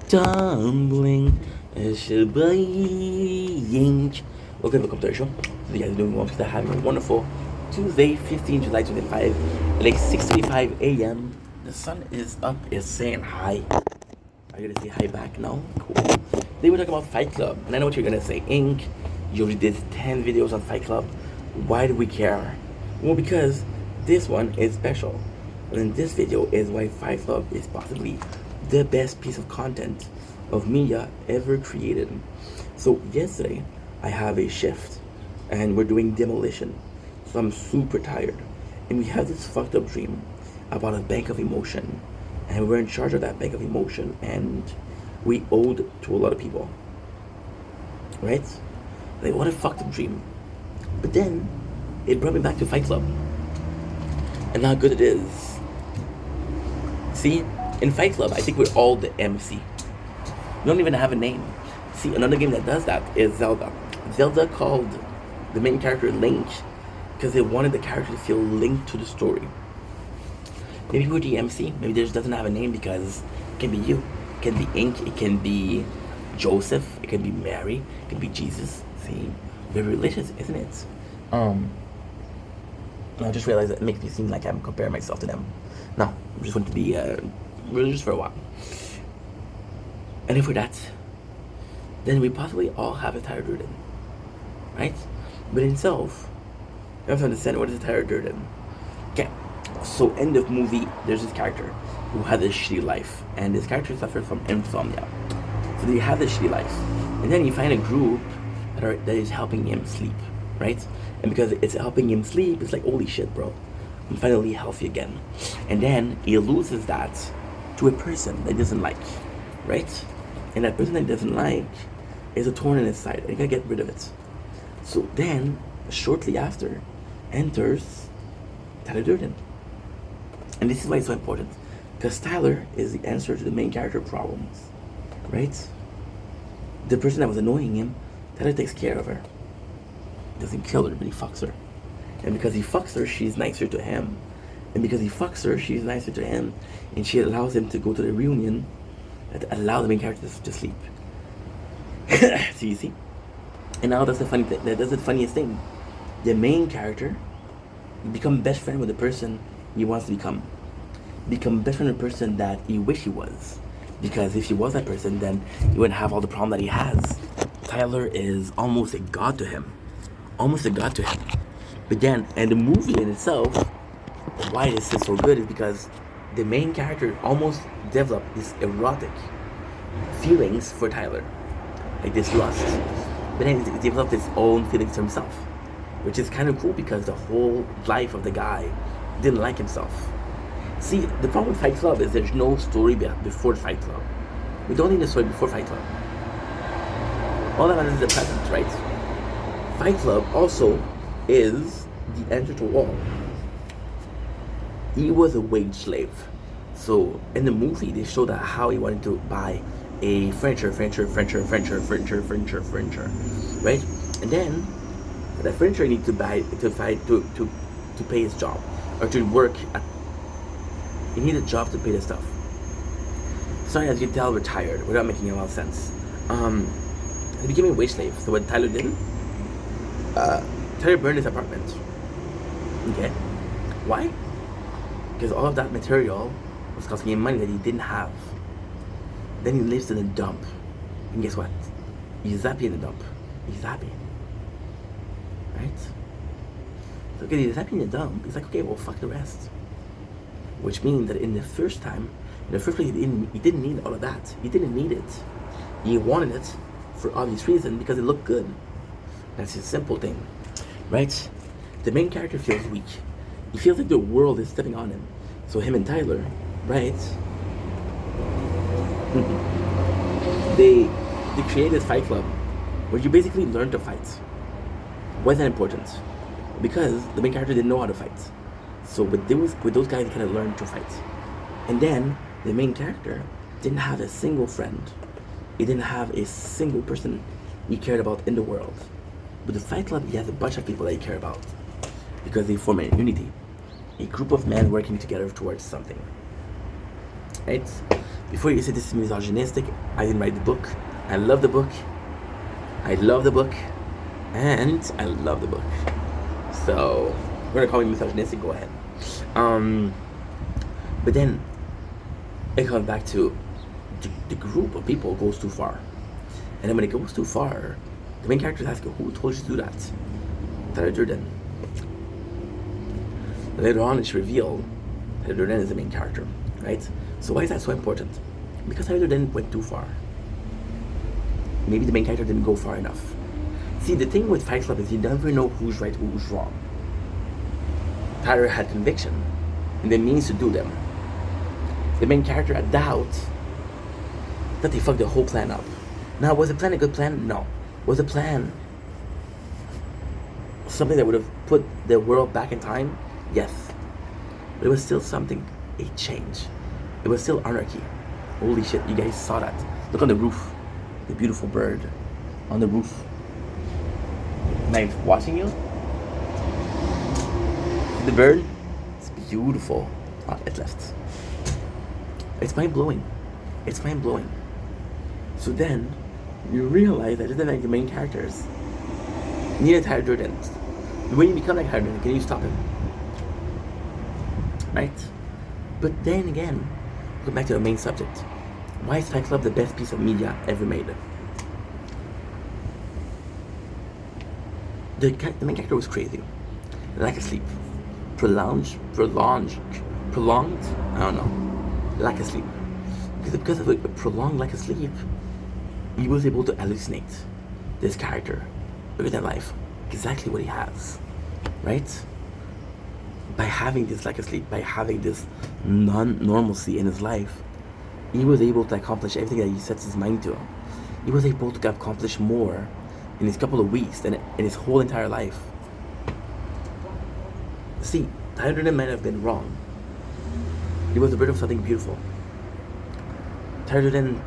Tumbling, shibaying. Welcome to our show. So you guys are doing well. Because having a wonderful Tuesday, 15 July 2025, at like 6:25 a.m. The sun is up, is saying hi. Are you gonna say hi back now? Cool. Today we're talking about Fight Club, and I know what you're gonna say. Ink, you already did 10 videos on Fight Club. Why do we care? Well, because this one is special. And this video is why Fight Club is possibly the best piece of content of media ever created. So yesterday I have a shift and we're doing demolition. So I'm super tired. And we have this fucked up dream about a bank of emotion. And we're in charge of that bank of emotion and we owed to a lot of people. Right? Like, what a fucked up dream. But then it brought me back to Fight Club. And how good it is. See, in Fight Club, I think we're all the MC. We don't even have a name. See, another game that does that is Zelda. Zelda called the main character Link because they wanted the character to feel linked to the story. Maybe we're the MC. Maybe this doesn't have a name because it can be you. It can be Ink. It can be Joseph. It can be Mary. It can be Jesus. See, very religious, isn't it? I just realized that it makes me seem like I'm comparing myself to them. No, I just want to be religious for a while. And if we're that, then we possibly all have a Tyler Durden, right? But in itself, you have to understand what is a Tyler Durden. Okay, so in the movie, there's this character who had this shitty life, and this character suffers from insomnia. So they have this shitty life, and then you find a group that is helping him sleep, right? And because it's helping him sleep, it's like, holy shit, bro, I'm finally healthy again. And then he loses that to a person that he doesn't like, right? And that person that he doesn't like is a thorn in his side, and he gotta get rid of it. So then, shortly after, enters Tyler Durden. And this is why it's so important. Because Tyler is the answer to the main character problems, right? The person that was annoying him, Tyler takes care of her. Doesn't kill her, but he fucks her. And because he fucks her, she's nicer to him. And because he fucks her, she's nicer to him. And she allows him to go to the reunion that allows the main character to sleep. So you see? And now that's the funniest thing. The main character become best friend with the person he wants to become. Become best friend with the person that he wish he was. Because if he was that person, then he wouldn't have all the problem that he has. Tyler is almost a god to him. Almost a god to him. But then, and the movie in itself, why this is so good is because the main character almost developed this erotic feelings for Tyler. Like this lust. But then he developed his own feelings to himself. Which is kind of cool because the whole life of the guy didn't like himself. See, the problem with Fight Club is there's no story before Fight Club. We don't need a story before Fight Club. All that matters is the present, right? Fight Club also is the answer to all. He was a wage slave. So in the movie they showed that how he wanted to buy a furniture, right? And then that furniture he needed to buy to pay his job. Or to work at, he needed a job to pay the stuff. Sorry, as you can tell, we're tired. We're not making a lot of sense. He became a wage slave. So what Tyler did? Tyler burned his apartment. Okay. Why? Because all of that material was costing him money that he didn't have. Then he lives in a dump. And guess what? He's happy in the dump. He's happy. Right? So okay, he's happy in the dump. He's like, okay, well, fuck the rest. Which means that in the first place, he didn't need all of that. He didn't need it. He wanted it for obvious reason because it looked good. That's a simple thing. Right? The main character feels weak. He feels like the world is stepping on him. So him and Tyler, right? they created this Fight Club where you basically learn to fight. Why is that important? Because the main character didn't know how to fight. So with those guys, he kind of learned to fight. And then the main character didn't have a single friend. He didn't have a single person he cared about in the world. But the Fight Club, he has a bunch of people that he cares about because they form a unity, a group of men working together towards something. right? Before you say this is misogynistic, I didn't write the book. I love the book. I love the book. And I love the book. So, we're gonna call me misogynistic, go ahead. But then, it comes back to the group of people goes too far. And then when it goes too far, the main characters ask, who told you to do that? Tyler Durden. Later on, it's revealed Tyler Durden is the main character, right? So why is that so important? Because Tyler Durden went too far. Maybe the main character didn't go far enough. See, the thing with Fight Club is you never know who's right, who's wrong. Tyler had conviction, and the means to do them. The main character had doubt that they fucked the whole plan up. Now, was the plan a good plan? No. Was the plan something that would have put the world back in time? Yes. But it was still something, a change. It was still anarchy. Holy shit, you guys saw that. Look on the roof. The beautiful bird on the roof. Now it's watching you. The bird, it's beautiful. Oh, it left. It's mind-blowing. It's mind-blowing. So then, you realize that just like the main characters, you need a Tyler Durden. When you become like Tyler Durden, can you stop him? Right? But then again, go back to the main subject. Why is Fight Club the best piece of media ever made? The main character was crazy. Lack of sleep. Prolonged, I don't know. Lack of sleep. Because of a prolonged lack of sleep, he was able to hallucinate this character bigger than life. Exactly what he has. Right? By having this lack of sleep, by having this non-normalcy in his life, he was able to accomplish everything that he sets his mind to. He was able to accomplish more in his couple of weeks than in his whole entire life. See, Tyler Durden might have been wrong. He was the birth of something beautiful. Tyler Durden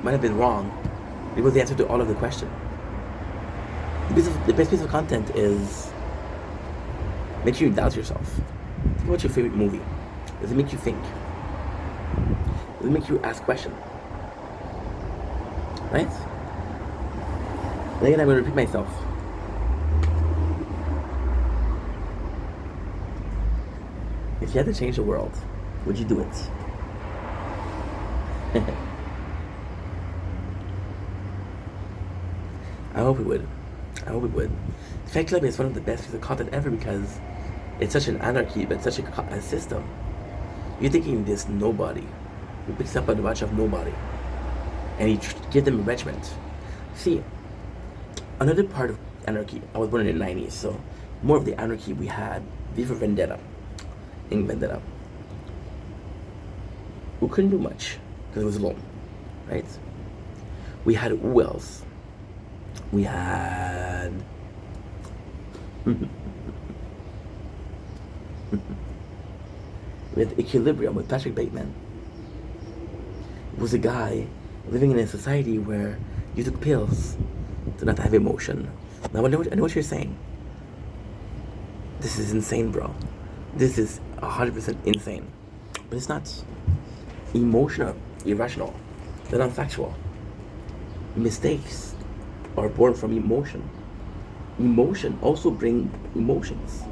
might have been wrong. It was the answer to all of the question. The best piece of content is makes you doubt yourself. Think about your favorite movie. Does it make you think? Does it make you ask questions? Right? And again, I'm going to repeat myself. If you had to change the world, would you do it? I hope it would. I hope it would. Fight Club is one of the best pieces of content ever because it's such an anarchy, but such a system. You're thinking this nobody who picks up a bunch of nobody and he give them a regiment. See, another part of anarchy, I was born in the 90s, so more of the anarchy we had, V for Vendetta, in Vendetta. We couldn't do much because it was alone, right? We had who else? We had we had Equilibrium with Patrick Bateman. It was a guy living in a society where you took pills to not have emotion. Now I know what you're saying. This is insane, bro. This is 100% insane. But it's not. Emotional, irrational. They're not factual. Mistakes are born from emotion. Emotion also bring emotions.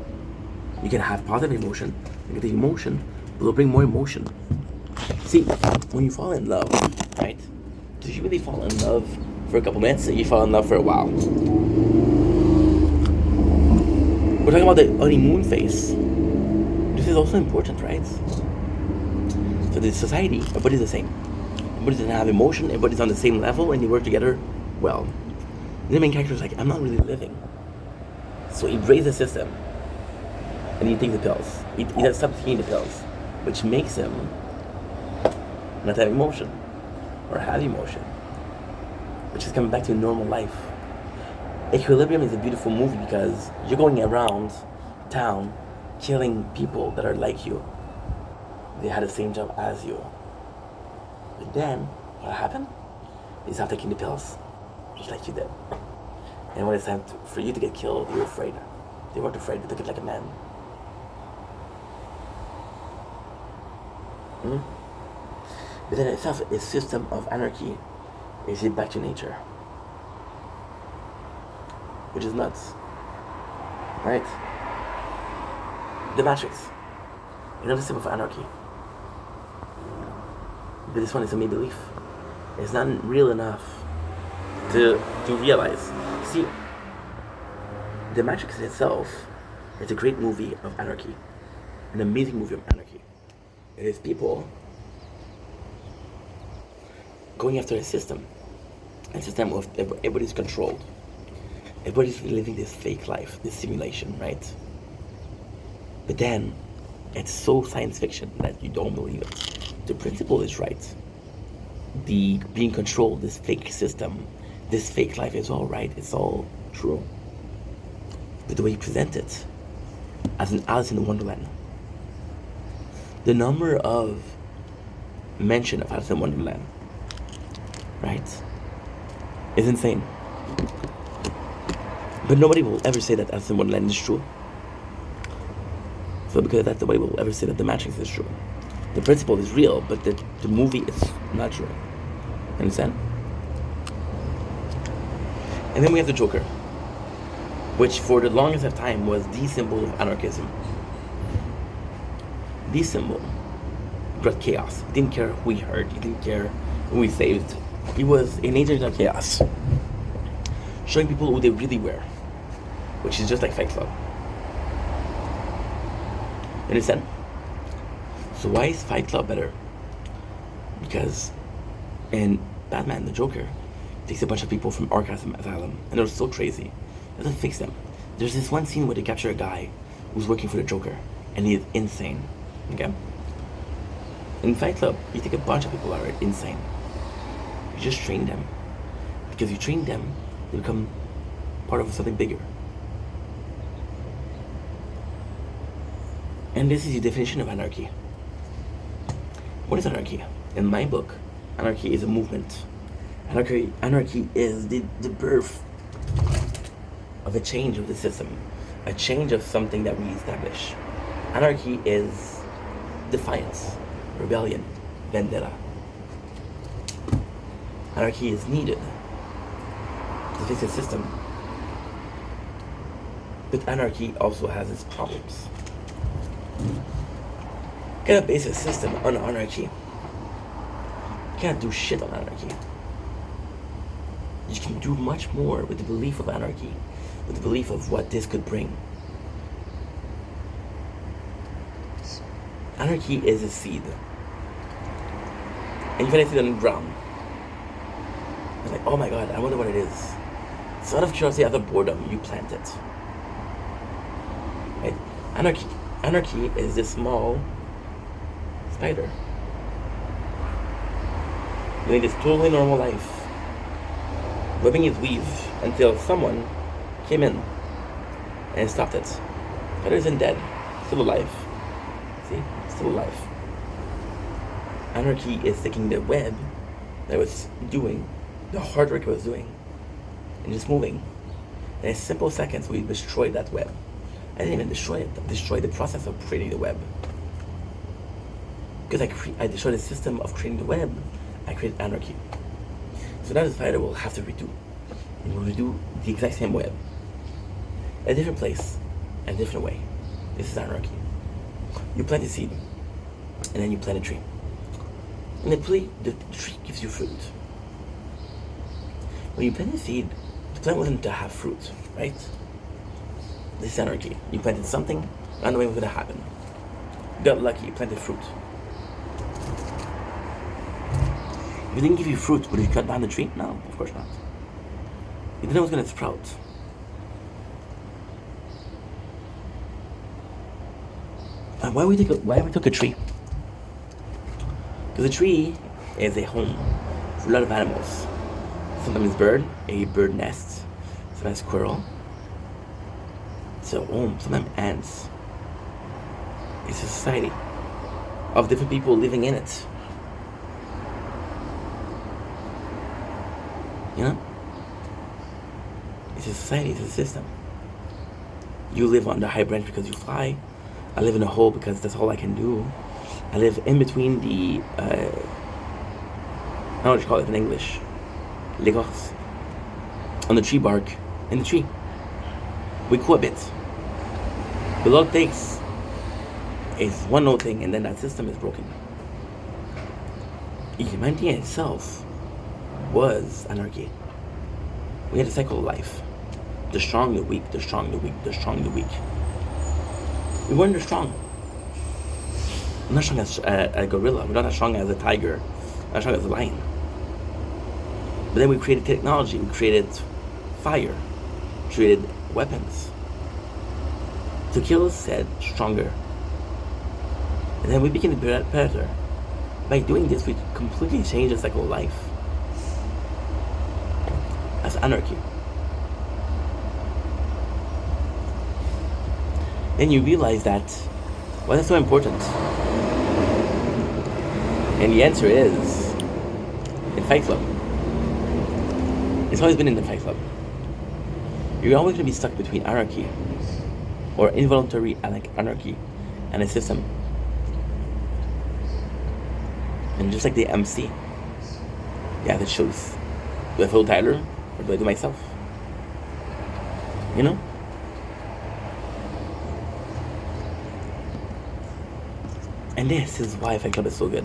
You can have positive emotion, negative emotion, but it'll bring more emotion. See, when you fall in love, right? Did you really fall in love for a couple minutes? You fall in love for a while. We're talking about the honeymoon phase. This is also important, right? So the society, everybody's the same. Everybody doesn't have emotion, everybody's on the same level, and they work together well. And the main character is like, I'm not really living. So he breaks the system, and he takes the pills. He doesn't stop taking the pills, which makes him not have emotion, or have emotion, which is coming back to normal life. Equilibrium is a beautiful movie because you're going around town killing people that are like you. They had the same job as you. But then, what happened? They stopped taking the pills, just like you did. And when it's time for you to get killed, you were afraid. They weren't afraid, they took it like a man. within itself a system of anarchy is it back to nature, which is nuts, right? The Matrix, another system of anarchy, but this one is a make belief. It's not real enough to realize. See, The Matrix itself is a great movie of anarchy, an amazing movie of anarchy. It is people going after a system of everybody's controlled. Everybody's living this fake life, this simulation, right? But then, it's so science fiction that you don't believe it. The principle is right. The being controlled, this fake system, this fake life is all right, it's all true. But the way you present it, as an Alice in Wonderland, the number of mention of Alice in Wonderland, right, is insane. But nobody will ever say that Alice in Wonderland is true. So because of that, nobody will ever say that The Matrix is true. The principle is real, but the movie is not true. Understand? And then we have the Joker, which for the longest of time was the symbol of anarchism. The symbol brought chaos. He didn't care who he hurt. He didn't care who he saved. He was an agent of chaos, showing people who they really were, which is just like Fight Club. Understand? So why is Fight Club better? Because in Batman, the Joker takes a bunch of people from Arkham Asylum, and they're so crazy. It doesn't fix them. There's this one scene where they capture a guy who's working for the Joker, and he is insane. Okay? In Fight Club, you take a bunch of people that are insane. You just train them. Because you train them, they become part of something bigger. And this is the definition of anarchy. What is anarchy? In my book, anarchy is a movement. Anarchy is the birth of a change of the system, a change of something that we establish. Anarchy is defiance, rebellion, vendetta. Anarchy is needed to fix the system. But anarchy also has its problems. You cannot base a system on anarchy. You can't do shit on anarchy. You can do much more with the belief of anarchy, with the belief of what this could bring. Anarchy is a seed. And you find a seed on the ground. It's like, oh my god, I wonder what it is. So out of curiosity, out of boredom, you plant it. Right? Anarchy is this small spider living this totally normal life, webbing his weave until someone came in and stopped it. Spider isn't dead, still alive. See, still alive. Anarchy is taking the web that it was doing, the hard work it was doing, and just moving. In a simple seconds, we destroyed that web. I didn't even destroy it. I destroyed the process of creating the web. Because I destroyed the system of creating the web, I created anarchy. So now the spider will have to redo. It will redo the exact same web. A different place, a different way. This is anarchy. You plant a seed, and then you plant a tree. And the tree gives you fruit. When you plant a seed, the plant wasn't to have fruit, right? This is anarchy. You planted something, not knowing what's going to happen. You got lucky, you planted fruit. If it didn't give you fruit, would you cut down the tree? No, of course not. You didn't know it was going to sprout. And why we took a tree? Because a tree is a home for a lot of animals. Sometimes a bird nest, sometimes squirrel. It's a home, sometimes ants. It's a society of different people living in it. You know? It's a society, it's a system. You live on the high branch because you fly. I live in a hole because that's all I can do. I live in between I don't know what you call it in English. L'écorce. On the tree bark. In the tree. We cohabit. But all it takes is one little thing, and then that system is broken. Humanity in itself was anarchy. We had a cycle of life. The strong, the weak, the strong, the weak, the strong, the weak. We weren't as strong. We're not strong as a gorilla. We're not as strong as a tiger. We're not strong as a lion. But then we created technology. We created fire. Created weapons. To kill us, said stronger. And then we became the predator. By doing this, we completely changed the cycle of life. That's anarchy. Then you realize that, why is that so important? And the answer is, in Fight Club. It's always been in the Fight Club. You're always going to be stuck between anarchy, or involuntary anarchy, and a system. And just like the MC, you have to choose. Do I follow Tyler, or do I do myself? You know? And this is why Fight Club is so good.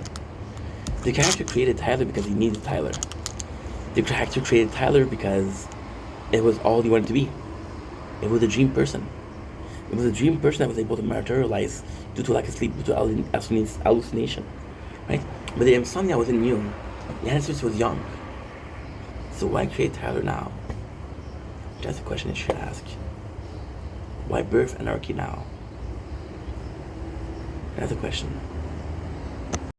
The character created Tyler because he needed Tyler. The character created Tyler because it was all he wanted to be. It was a dream person. It was a dream person that was able to materialize due to lack of sleep, due to hallucination. Right? But the insomnia wasn't new. The ancestor was young. So why create Tyler now? That's a question you should ask. Why birth anarchy now? That's a question.